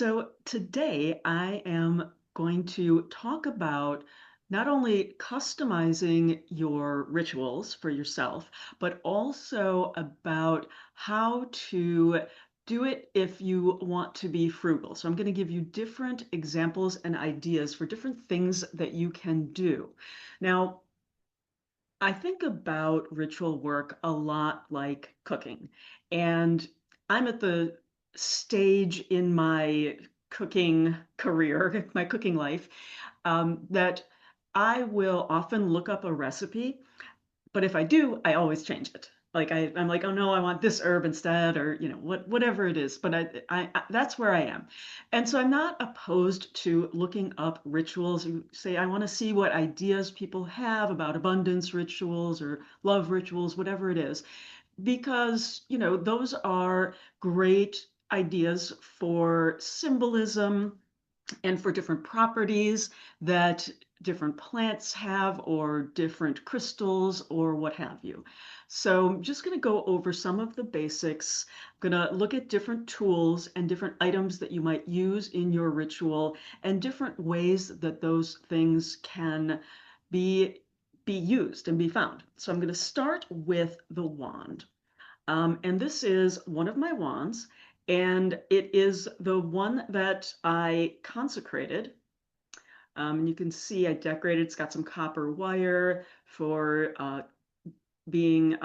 So today I am going to talk about not only customizing your rituals for yourself, but also about how to do it if you want to be frugal. So I'm going to give you different examples and ideas for different things that you can do. Now, I think about ritual work a lot like cooking. And I'm at the stage in my cooking career, my cooking life, that I will often look up a recipe, but if I do, I always change it. I'm like, oh no, I want this herb instead, or whatever it is. But that's where I am, and so I'm not opposed to looking up rituals. You say I want to see what ideas people have about abundance rituals or love rituals, whatever it is, because those are great ideas for symbolism and for different properties that different plants have or different crystals or what have you. So I'm just going to go over some of the basics. I'm going to look at different tools and different items that you might use in your ritual and different ways that those things can be used and be found. So I'm going to start with the wand. And this is one of my wands, and it is the one that I consecrated. And you can see I decorated, it's got some copper wire for being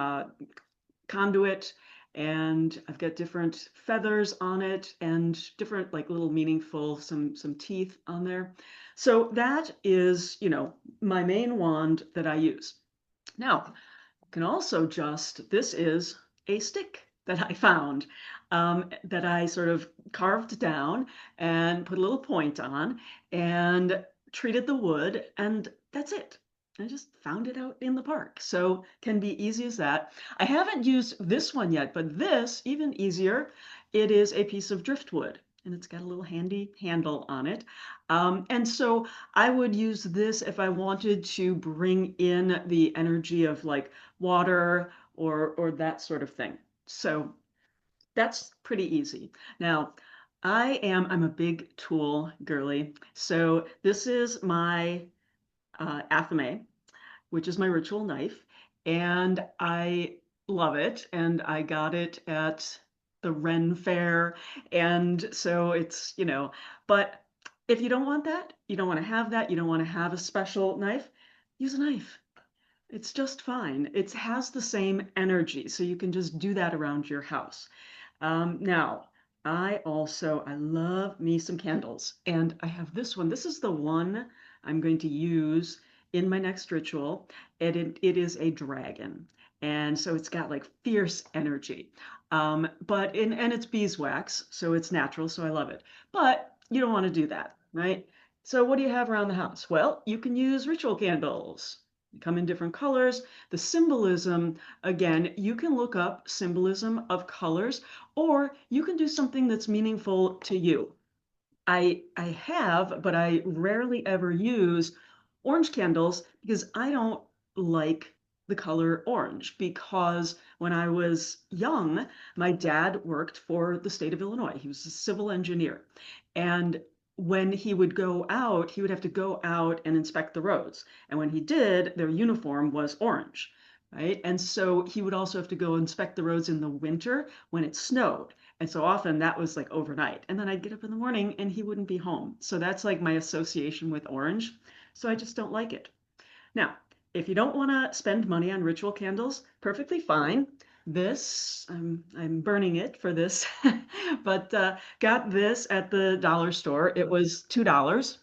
conduit, and I've got different feathers on it and different like little meaningful some teeth on there. So that is, my main wand that I use. Now, can also this is a stick that I found that I sort of carved down and put a little point on and treated the wood, and that's it. I just found it out in the park. So can be easy as that. I haven't used this one yet, but this, even easier, it is a piece of driftwood. And it's got a little handy handle on it. And so I would use this if I wanted to bring in the energy of like water or that sort of thing. So that's pretty easy. Now, I'm a big tool girly. So this is my Athame, which is my ritual knife, and I love it. And I got it at the Ren Fair, and so it's but if you don't want that, you don't want to have that, you don't want to have a special knife, use a knife. It's just fine. It has the same energy, so you can just do that around your house. Now, I love me some candles, and I have this one. This is the one I'm going to use in my next ritual, and it is a dragon. And so it's got like fierce energy. And it's beeswax, so it's natural, so I love it. But you don't want to do that, right? So what do you have around the house? Well, you can use ritual candles. They come in different colors. The symbolism, again, you can look up symbolism of colors, or you can do something that's meaningful to you. I have, but I rarely ever use orange candles because I don't like the color orange, because when I was young, my dad worked for the state of Illinois. He was a civil engineer. And when he would go out, he would have to go out and inspect the roads. And when he did, their uniform was orange, right? And so he would also have to go inspect the roads in the winter when it snowed. And so often that was like overnight. And then I'd get up in the morning and he wouldn't be home. So that's like my association with orange. So I just don't like it. Now, if you don't want to spend money on ritual candles, perfectly fine. This, I'm burning it for this, but got this at the dollar store. It was $2.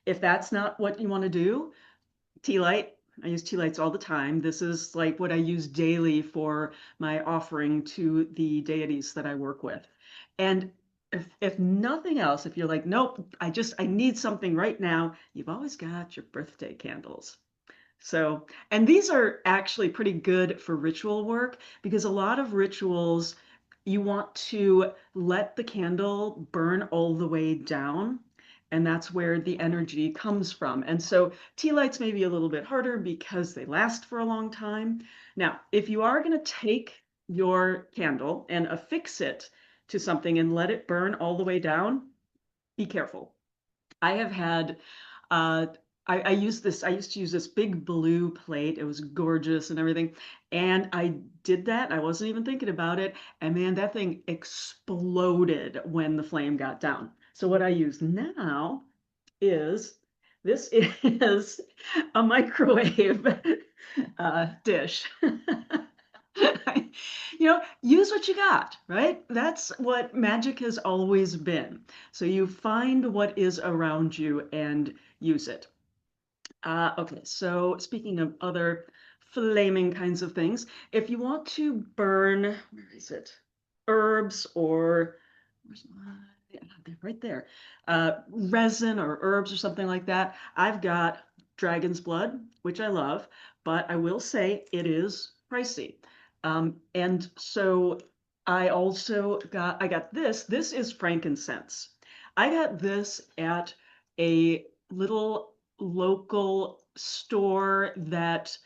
If that's not what you want to do, tea light. I use tea lights all the time. This is like what I use daily for my offering to the deities that I work with. And if nothing else, if you're like, nope, I need something right now, you've always got your birthday candles. So, and these are actually pretty good for ritual work because a lot of rituals, you want to let the candle burn all the way down. And that's where the energy comes from. And so tea lights may be a little bit harder because they last for a long time. Now, if you are going to take your candle and affix it to something and let it burn all the way down, be careful. I have had, uh, I used to use this big blue plate. It was gorgeous and everything. And I did that. I wasn't even thinking about it. And man, that thing exploded when the flame got down. So what I use now is this is a microwave dish. Use what you got, right? That's what Magic has always been. So you find what is around you and use it. Okay, so speaking of other flaming kinds of things, if you want to burn, where is it? Herbs or where's my, yeah, they're right there. Resin or herbs or something like that. I've got dragon's blood, which I love, but I will say it is pricey. And so I got this. This is frankincense. I got this at a little local store that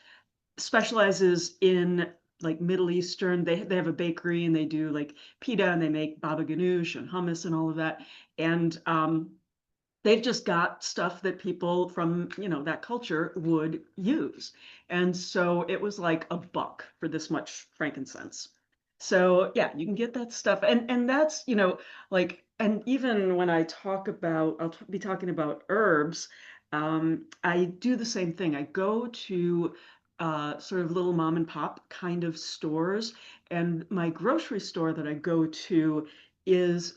specializes in like Middle Eastern. They have a bakery and they do like pita and they make baba ganoush and hummus and all of that. And they've just got stuff that people from, that culture would use. And so it was like $1 for this much frankincense. So yeah, you can get that stuff. And that's, like, and even when I talk about, be talking about herbs, I do the same thing. I go to sort of little mom and pop kind of stores, and my grocery store that I go to is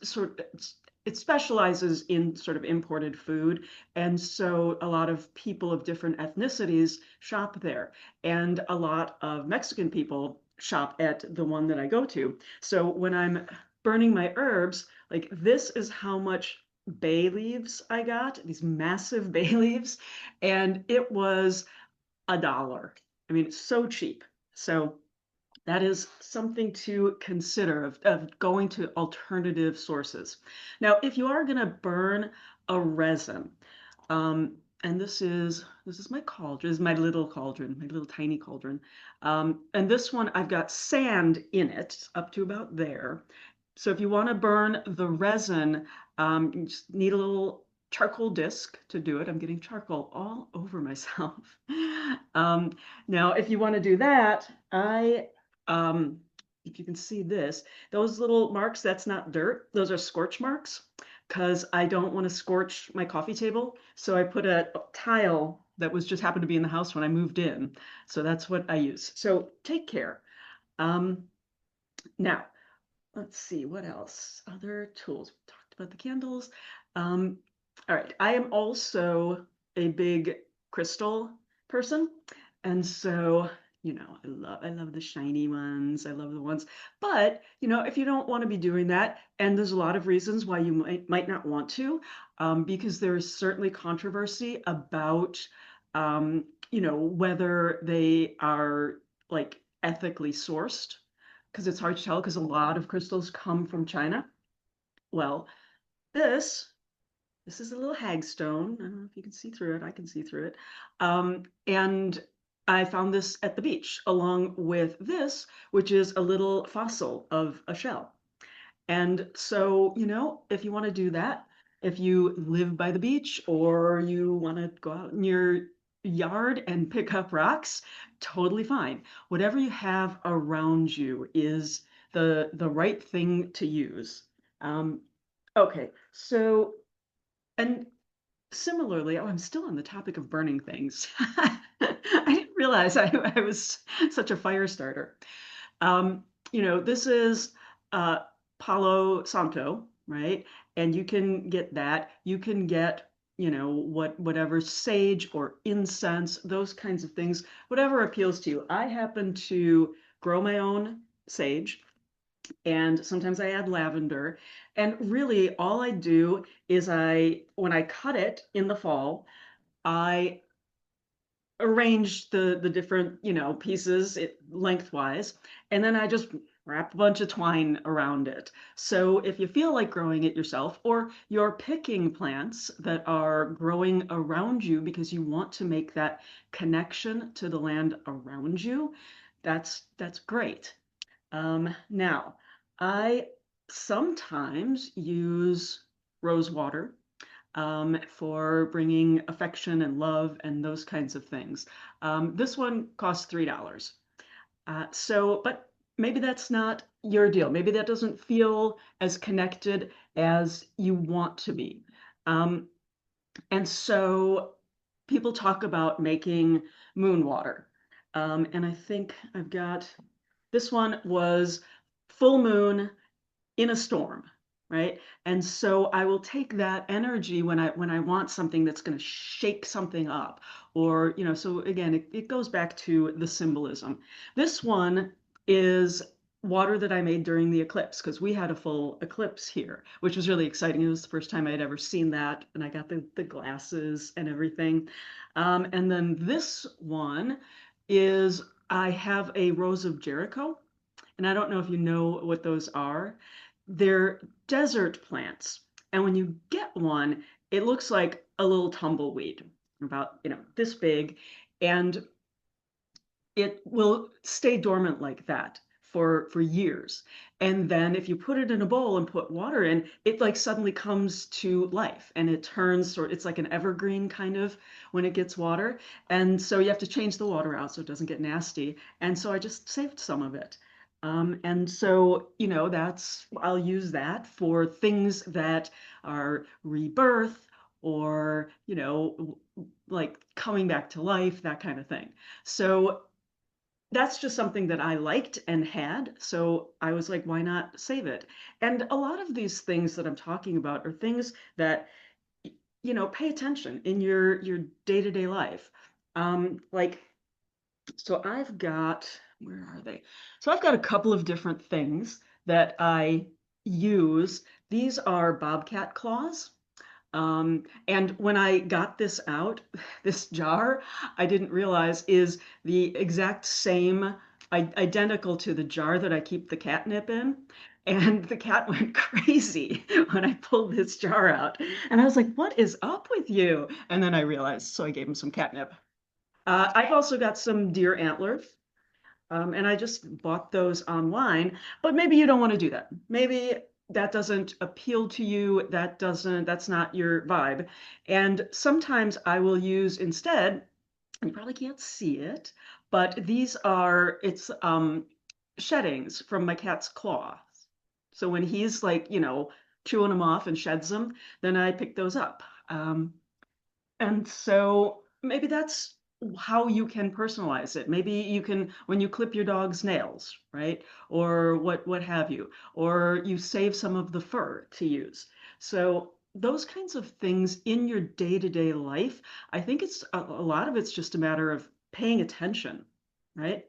it specializes in sort of imported food. And so a lot of people of different ethnicities shop there. And a lot of Mexican people shop at the one that I go to. So when I'm burning my herbs, like this is how much bay leaves I got, these massive bay leaves. And it was $1. I mean, it's so cheap. So that is something to consider of going to alternative sources. Now, if you are going to burn a resin, um, and this is my cauldron, this is my little cauldron, my little tiny cauldron. And this one I've got sand in it up to about there. So if you want to burn the resin, you just need a little charcoal disc to do it. I'm getting charcoal all over myself. Um, Now, if you want to do that, if you can see this, those little marks, that's not dirt. Those are scorch marks because I don't want to scorch my coffee table. So I put a tile that was just happened to be in the house when I moved in. So that's what I use. So take care. Um, Now, let's see what else. Other tools. We talked about the candles. Um, all right. I am also a big crystal person. And so, I love the shiny ones. I love the ones. But, if you don't want to be doing that, and there's a lot of reasons why you might not want to, because there is certainly controversy about, whether they are like ethically sourced, because it's hard to tell because a lot of crystals come from China. Well, this this is a little hagstone. I don't know if you can see through it. I can see through it. And I found this at the beach along with this, which is a little fossil of a shell. And so, if you want to do that, if you live by the beach or you want to go out in your yard and pick up rocks, totally fine. Whatever you have around you is the right thing to use. Um, okay, so and similarly, oh, I'm still on the topic of burning things. I didn't realize I was such a fire starter. This is uh, Palo Santo, right? And you can get that. You can get, whatever sage or incense, those kinds of things, whatever appeals to you. I happen to grow my own sage, and sometimes I add lavender. And really, all I do is when I cut it in the fall, I arrange the different pieces lengthwise, and then I just wrap a bunch of twine around it. So if you feel like growing it yourself, or you're picking plants that are growing around you because you want to make that connection to the land around you, that's great. Now I sometimes use rose water for bringing affection and love and those kinds of things. This one costs $3. But maybe that's not your deal. Maybe that doesn't feel as connected as you want to be. Um, and so people talk about making moon water. And I think I've got this one was full moon in a storm, right? And so I will take that energy when I want something that's going to shake something up, or so again, it goes back to the symbolism. This one is water that I made during the eclipse because we had a full eclipse here, which was really exciting. It was the first time I had ever seen that, and I got the glasses and everything. And then this one is I have a Rose of Jericho, and I don't know if you know what those are. They're desert plants. And when you get one, it looks like a little tumbleweed, about, this big. And it will stay dormant like that for years. And then if you put it in a bowl and put water in, it like suddenly comes to life and it turns it's like an evergreen kind of when it gets water. And so you have to change the water out so it doesn't get nasty. And so I just saved some of it. And so, I'll use that for things that are rebirth or, like coming back to life, that kind of thing. So that's just something that I liked and had. So I was like, why not save it? And a lot of these things that I'm talking about are things that, pay attention in your day-to-day life. Like, so where are they? So I've got a couple of different things that I use. These are bobcat claws. And when I got this out, this jar, I didn't realize is the exact same, identical to the jar that I keep the catnip in. And the cat went crazy when I pulled this jar out. And I was like, what is up with you? And then I realized, so I gave him some catnip. I've also got some deer antlers. And I just bought those online, but maybe you don't want to do that. Maybe that doesn't appeal to you. That's not your vibe. And sometimes I will use instead, you probably can't see it, but it's sheddings from my cat's claws. So when he's like, chewing them off and sheds them, then I pick those up. And so maybe that's how you can personalize it. Maybe you can, when you clip your dog's nails, right? Or what have you, or you save some of the fur to use. So those kinds of things in your day-to-day life, I think it's a lot of it's just a matter of paying attention, right?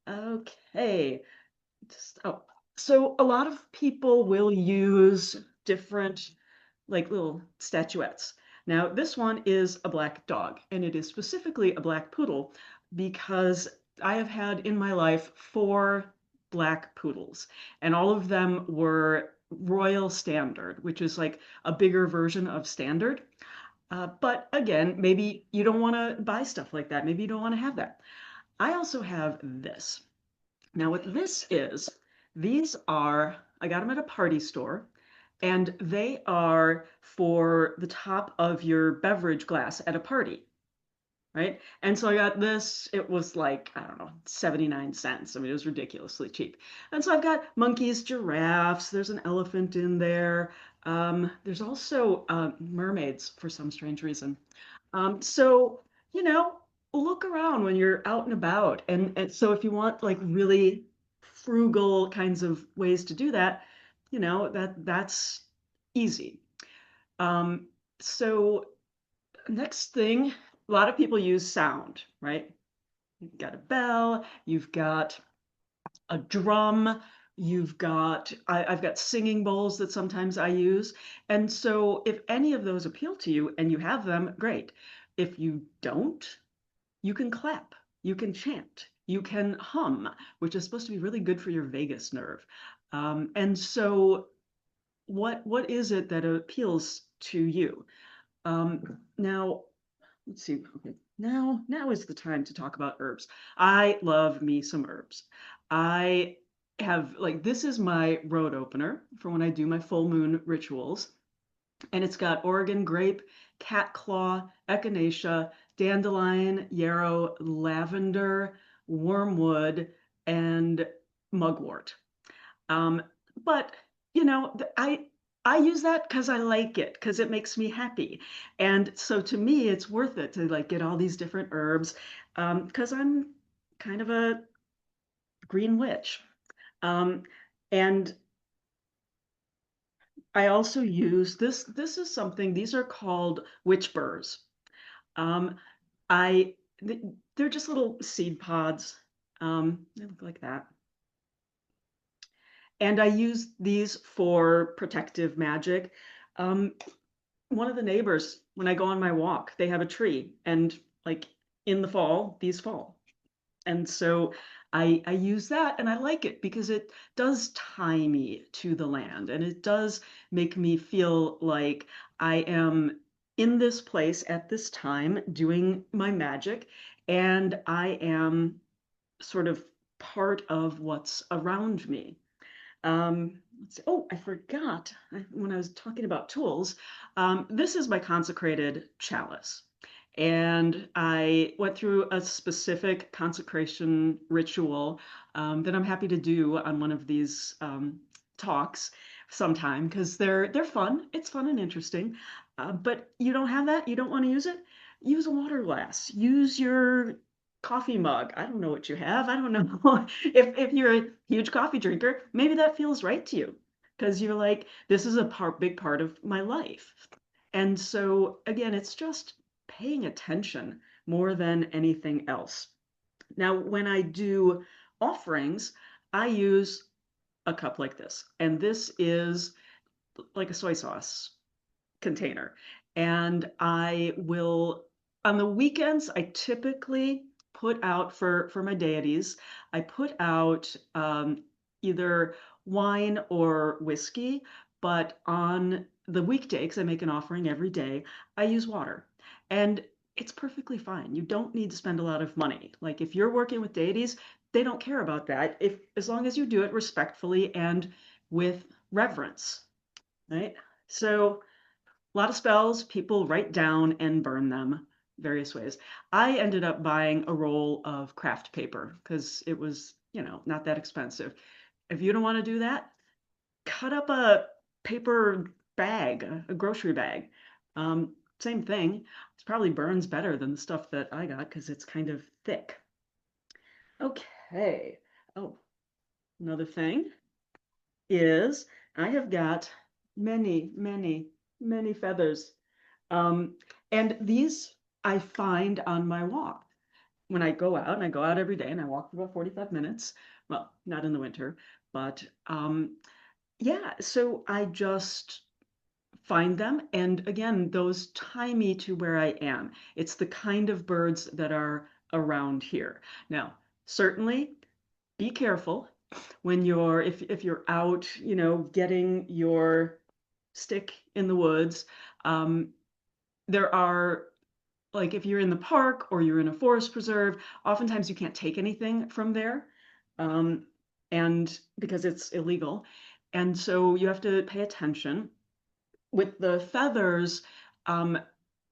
Okay. Oh, so a lot of people will use different, like little statuettes. Now, this one is a black dog, and it is specifically a black poodle because I have had in my life four black poodles, and all of them were Royal Standard, which is like a bigger version of Standard. But again, maybe you don't want to buy stuff like that. Maybe you don't want to have that. I also have this. Now, what this is, I got them at a party store, and they are for the top of your beverage glass at a party, right? And so I got this, it was like, I don't know, 79 cents. I mean, it was ridiculously cheap. And so I've got monkeys, giraffes, there's an elephant in there. There's also mermaids for some strange reason. So, you know, look around when you're out and about. And so if you want like really frugal kinds of ways to do that, that's easy. Um, so next thing, a lot of people use sound, right? You've got a bell, you've got a drum, I've got singing bowls that sometimes I use. And so if any of those appeal to you and you have them, great. If you don't, you can clap, you can chant, you can hum, which is supposed to be really good for your vagus nerve. And so what is it that appeals to you? Now, let's see. Okay, now is the time to talk about herbs. I love me some herbs. I have like this is my road opener for when I do my full moon rituals. And it's got Oregon grape, cat claw, echinacea, dandelion, yarrow, lavender, wormwood, and mugwort. Um, but you know, I use that because I like it, because it makes me happy. And so to me, it's worth it to like get all these different herbs, because I'm kind of a green witch. Um, and I also use this. This is something, these are called witch burrs. Um, I they're just little seed pods. They look like that. And I use these for protective magic. Um, One of the neighbors, when I go on my walk, they have a tree, and like in the fall, these fall. And so I use that and I like it because it does tie me to the land and it does make me feel like I am in this place at this time doing my magic and I am sort of part of what's around me. Let's see. Oh, I forgot when I was talking about tools. This is my consecrated chalice. And I went through a specific consecration ritual that I'm happy to do on one of these talks sometime because they're fun. It's fun and interesting. But you don't have that, you don't want to use it? Use a water glass. Use your coffee mug. I don't know what you have. I don't know. If you're a huge coffee drinker, maybe that feels right to you because you're like, this is a big part of my life. And so again, it's just paying attention more than anything else. Now, when I do offerings, I use a cup like this, and this is like a soy sauce container. And I will, on the weekends, I typically put out for my deities, I put out either wine or whiskey, but on the weekday, because I make an offering every day, I use water. And it's perfectly fine. You don't need to spend a lot of money. Like if you're working with deities, they don't care about that. If as long as you do it respectfully and with reverence, right? So a lot of spells people write down and burn them various ways. I ended up buying a roll of craft paper because it was, not that expensive. If you don't want to do that, cut up a paper bag, a grocery bag. Same thing. It probably burns better than the stuff that I got because it's kind of thick. Okay. Oh, another thing is I have got many, many, many feathers. Um, and these I find on my walk. When I go out, and I go out every day and I walk for about 45 minutes. Well, not in the winter, but yeah, so I just find them. And again, those tie me to where I am. It's the kind of birds that are around here. Now, certainly be careful when you're if you're out, getting your stick in the woods. There are like if you're in the park or you're in a forest preserve, oftentimes you can't take anything from there, um, and because it's illegal, and so you have to pay attention. With the feathers, um,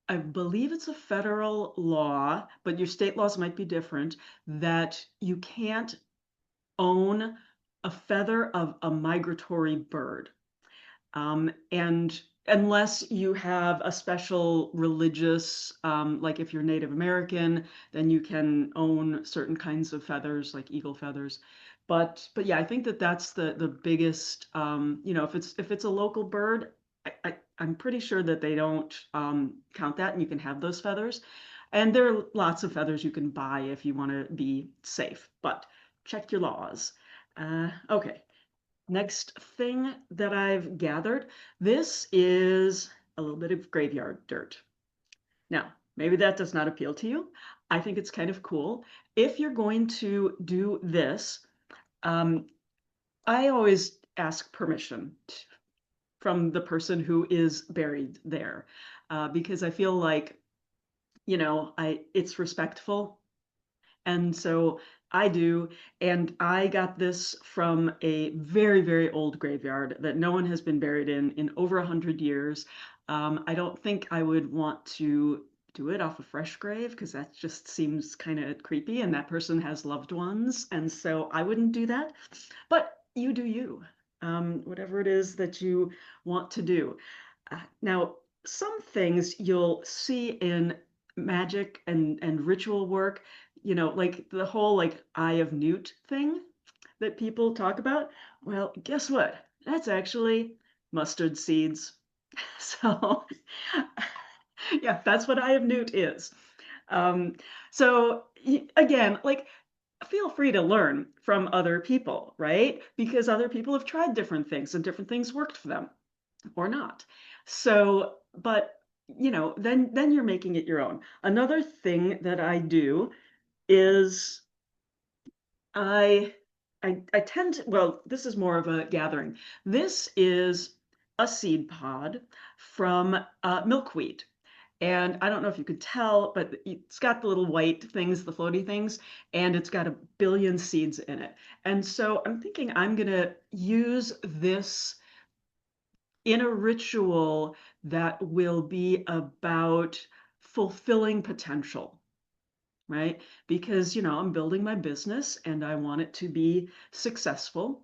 I believe it's a federal law, but your state laws might be different, that you can't own a feather of a migratory bird. And unless you have a special religious, like if you're Native American, then you can own certain kinds of feathers, like eagle feathers. But yeah, I think that that's the biggest. If it's a local bird, I'm pretty sure that they don't count that, and you can have those feathers. And there are lots of feathers you can buy if you want to be safe, but check your laws. Okay. Next thing that I've gathered, this is a little bit of graveyard dirt. Now, maybe that does not appeal to you. I think it's kind of cool. If you're going to do this, um, I always ask permission from the person who is buried there, because I feel like, it's respectful. And so I do, and I got this from a very, very old graveyard that no one has been buried in over 100 years. I don't think I would want to do it off a fresh grave because that just seems kind of creepy, and that person has loved ones, and so I wouldn't do that. But you do you, whatever it is that you want to do. Now, some things you'll see in magic and ritual work, like the whole like Eye of Newt thing that people talk about. Well, guess what? That's actually mustard seeds. So, yeah, that's what Eye of Newt is. Um, so again, like feel free to learn from other people, right? Because other people have tried different things and different things worked for them or not. So, but then you're making it your own. Another thing that I do is I I tend to, well, this is more of a gathering. This is a seed pod from milkweed. And I don't know if you could tell, but it's got the little white things, the floaty things, and it's got a billion seeds in it. And so I'm thinking I'm going to use this in a ritual that will be about fulfilling potential, right? Because, I'm building my business and I want it to be successful.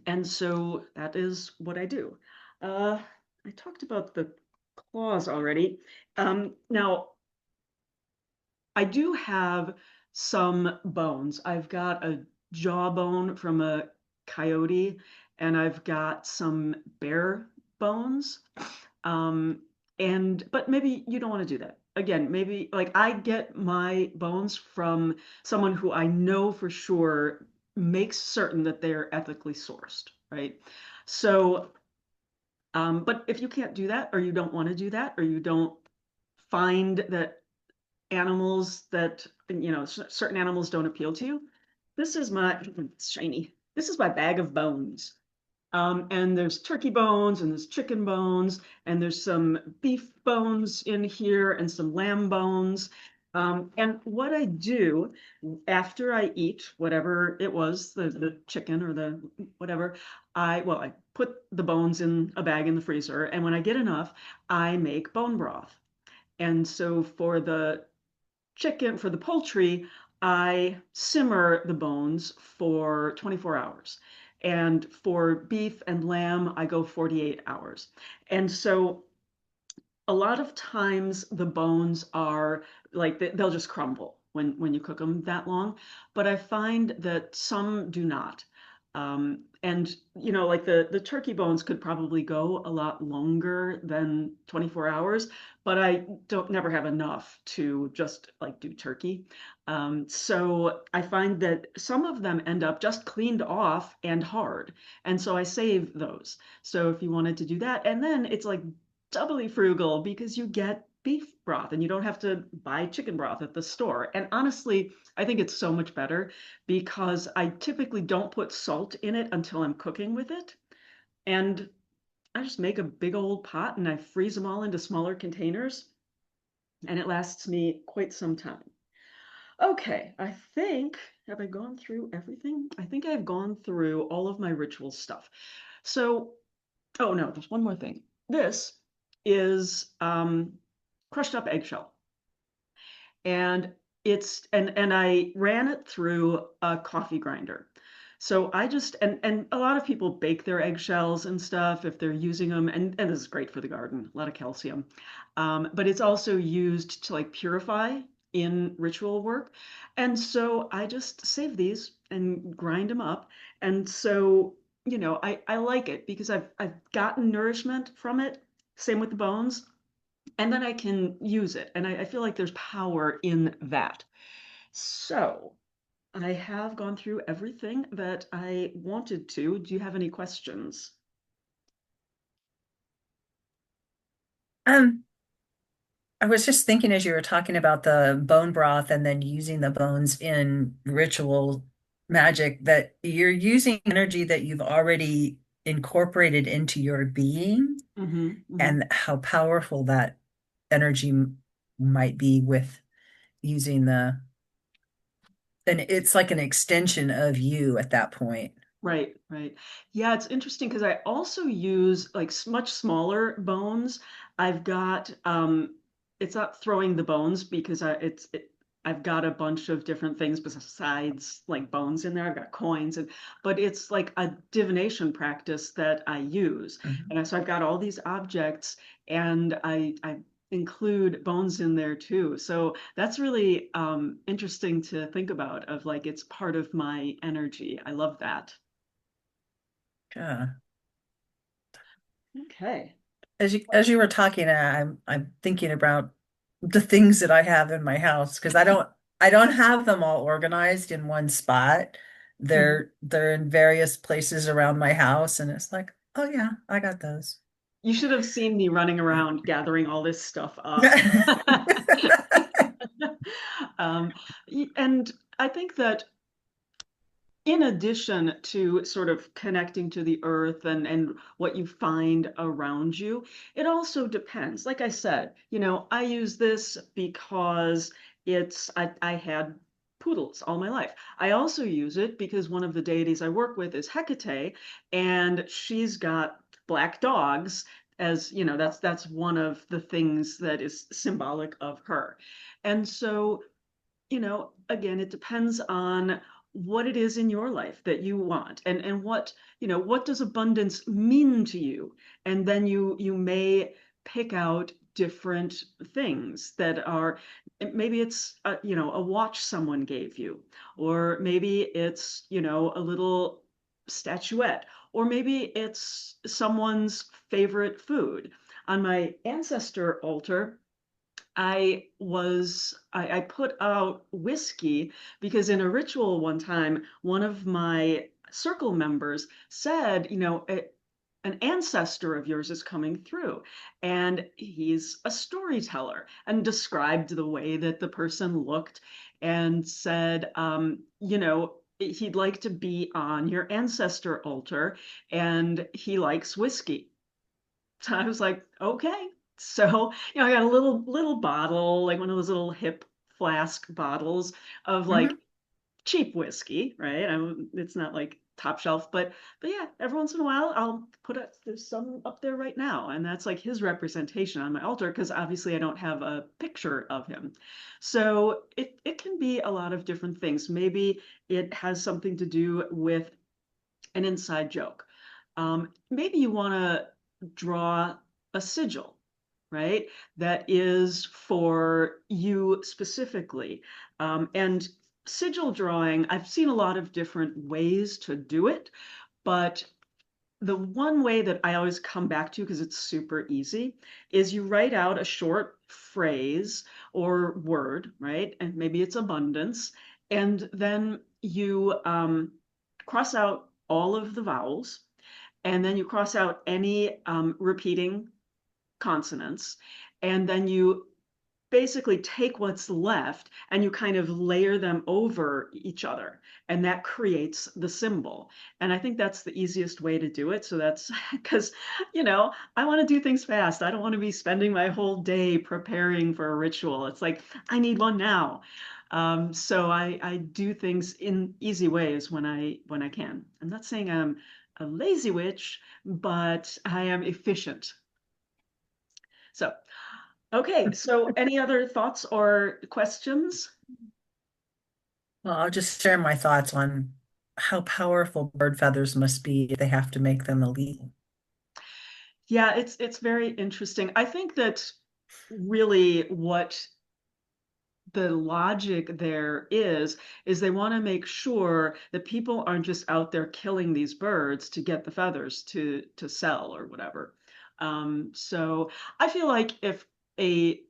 And so that is what I do. I talked about the claws already. Now, I do have some bones. I've got a jawbone from a coyote, and I've got some bear bones. Um, but maybe you don't want to do that. Again, maybe like I get my bones from someone who I know for sure makes certain that they're ethically sourced, right? So, but if you can't do that, or you don't want to do that, or you don't find that animals that, certain animals don't appeal to you, this is my, it's shiny. This is my bag of bones. And there's turkey bones and there's chicken bones and there's some beef bones in here and some lamb bones. And what I do after I eat whatever it was, the chicken or the whatever, I put the bones in a bag in the freezer. And when I get enough, I make bone broth. And so for the poultry, I simmer the bones for 24 hours. And for beef and lamb, I go 48 hours. And so a lot of times the bones are like they'll just crumble when you cook them that long, but I find that some do not. And like the turkey bones could probably go a lot longer than 24 hours, but I don't never have enough to just like do turkey. So I find that some of them end up just cleaned off and hard, and so I save those. So if you wanted to do that, and then it's like doubly frugal because you get beef broth and you don't have to buy chicken broth at the store. And honestly, I think it's so much better because I typically don't put salt in it until I'm cooking with it. And I just make a big old pot and I freeze them all into smaller containers and it lasts me quite some time. Okay, have I gone through everything? I think I've gone through all of my ritual stuff. So, oh no, there's one more thing. This is crushed up eggshell. And and I ran it through a coffee grinder. So I just and a lot of people bake their eggshells and stuff if they're using them, and this is great for the garden, a lot of calcium. But it's also used to like purify in ritual work. And so I just save these and grind them up. And so, I like it because I've gotten nourishment from it. Same with the bones, and then I can use it. And I feel like there's power in that. So I have gone through everything that I wanted to. Do you have any questions? Um, I was just thinking as you were talking about the bone broth and then using the bones in ritual magic that you're using energy that you've already incorporated into your being Hmm. Hmm. and how powerful that energy might be with using the and it's like an extension of you at that point. Right, right. Yeah, it's interesting because I also use like much smaller bones. I've got it's not throwing the bones because I've got a bunch of different things besides like bones in there. I've got coins and but it's like a divination practice that I use. Mhm. And so I've got all these objects and I include bones in there too. So that's really interesting to think about of like it's part of my energy. I love that. Yeah. Okay. As you were talking, I'm thinking about the things that I have in my house because I don't have them all organized in one spot. Mhm. They're in various places around my house, and it's like, oh yeah, I got those. You should have seen me running around gathering all this stuff up. Um, and I think that in addition to sort of connecting to the earth and what you find around you, it also depends. Like I said, I use this because I had poodles all my life. I also use it because one of the deities I work with is Hecate, and she's got black dogs as, that's one of the things that is symbolic of her. And so again, it depends on what it is in your life that you want and what does abundance mean to you? And then you may pick out different things that are maybe it's a watch someone gave you, or maybe it's a little statuette, or maybe it's someone's favorite food. On my ancestor altar, I put out whiskey because in a ritual one time, one of my circle members said, an ancestor of yours is coming through, and he's a storyteller, and described the way that the person looked and said, he'd like to be on your ancestor altar, and he likes whiskey. So I was like, okay. So, I got a little bottle, like one of those little hip flask bottles of like Mhm. cheap whiskey, right? It's not like top shelf, but yeah, every once in a while I'll there's some up there right now, and that's like his representation on my altar because obviously I don't have a picture of him. So it can be a lot of different things. Maybe it has something to do with an inside joke. Maybe you want to draw a sigil, right? That is for you specifically. And sigil drawing, I've seen a lot of different ways to do it, but the one way that I always come back to, because it's super easy, is you write out a short phrase or word, right? And maybe it's abundance. And then you cross out all of the vowels, and then you cross out any repeating consonants, and then you basically take what's left and you kind of layer them over each other, and that creates the symbol. And I think that's the easiest way to do it. So that's because I want to do things fast. I don't want to be spending my whole day preparing for a ritual. It's like I need one now. So I do things in easy ways when I can. I'm not saying I'm a lazy witch, but I am efficient. So okay, so any other thoughts or questions? Well, I'll just share my thoughts on how powerful bird feathers must be if they have to make them elite. Yeah, it's very interesting. I think that really what the logic there is they want to make sure that people aren't just out there killing these birds to get the feathers to sell or whatever. So I feel like if a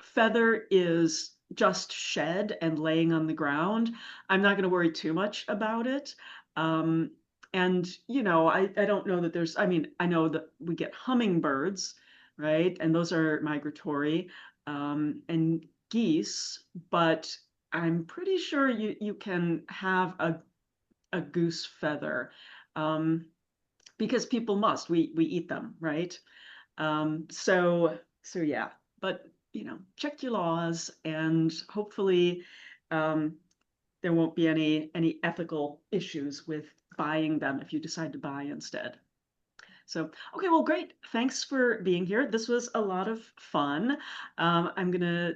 feather is just shed and laying on the ground, I'm not going to worry too much about it. Um, and, I don't know that I mean, I know that we get hummingbirds, right? And those are migratory, and geese, but I'm pretty sure you can have a goose feather, um, because people must. We eat them, right? So yeah, but check your laws and hopefully um, there won't be any ethical issues with buying them if you decide to buy instead. So, okay, well, great. Thanks for being here. This was a lot of fun. I'm gonna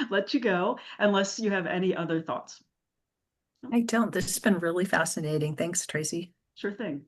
let you go unless you have any other thoughts. No, I don't. This has been really fascinating. Thanks, Tracy. sure thing.